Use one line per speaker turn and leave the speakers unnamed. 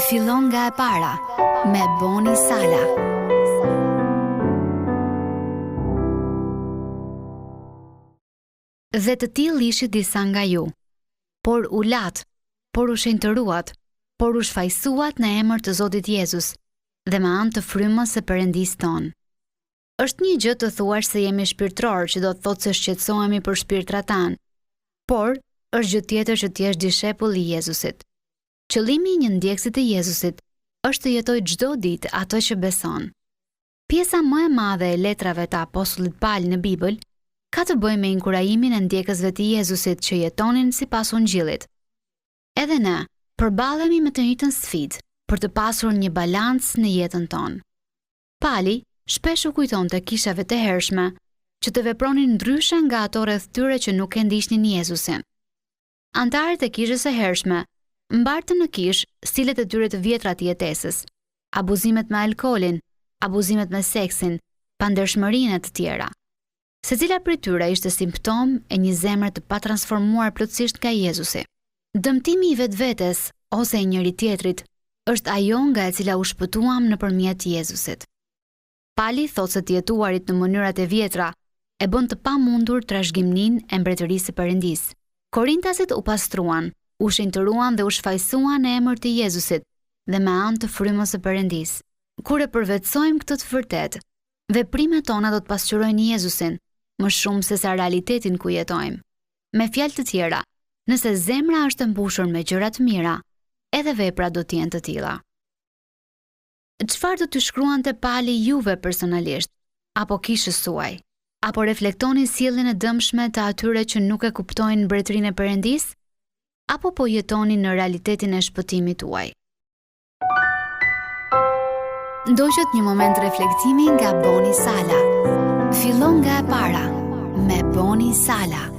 Fillon nga e para me Boni Sala. Dhe të tillë ishit disa nga ju, por u lat, por u shenjtëruat, por u shfaqsuat në emër të Zotit Jezus dhe me anë të frymës së Perëndisë tonë. Është një gjë të thuash se jemi shpirtëror, që do të thotë se shqetësohemi për shpirtrat tanë, por është gjë tjetër që të jesh dishepulll i Jezusit. Qëllimi i një ndjekësit të Jezusit është të jetojë çdo ditë ato që beson. Pjesa më e madhe e letrave të apostullit Paul në Bibël ka të bëjë me inkurajimin e ndjekësve të Jezusit që jetonin sipas Ungjillit. Edhe ne përballemi me të njëjtën sfidë për të pasur një balancë në jetën tonë. Pali shpesh u kujtonte kishave të hershme që të vepronin ndryshe nga ato rreth tyre që nuk e ndiqnin Jezusin. Antarët e kishës së hershme mbartën në kish stilet e tyre të vjetra të jetesës, abuzimet me alkoolin, abuzimet me seksin, pandershmërinë e të tjera. Secila prej tyre ishte simptom e një zemre të patransformuar plotësisht nga Jezusi. Dëmtimi i vetvetes ose i njëri tjetrit është ajo nga e cila u shpëtuam nëpërmjet Jezusit. Pali thotë se të jetuarit në mënyrat e vjetra e bën të pamundur trashëgiminë e mbretërisë së Perëndisë. Korintasit u pastruan, u shenjtëruan dhe u shfaqsuan në emër të Jezusit dhe me anë të frymës së Perëndisë. Kur e përvetësojmë këtë të vërtetë, veprimet tona do të pasqyrojnë Jezusin më shumë se sa realitetin ku jetojmë. Me fjalë të tjera, nëse zemra është e mbushur me gjëra të mira, edhe veprat do të jenë të tilla. Çfarë do t'ju shkruante Pali juve personalisht, apo kishës suaj? Apo reflektoni sjelljen e dëmshme të atyre që nuk e kuptojnë mbretërinë e Perëndisë? Apo po jetoni në realitetin e shpëtimit tuaj? Ndoqët një moment reflektimi nga Boni Sala. Fillon nga e para me Boni Sala.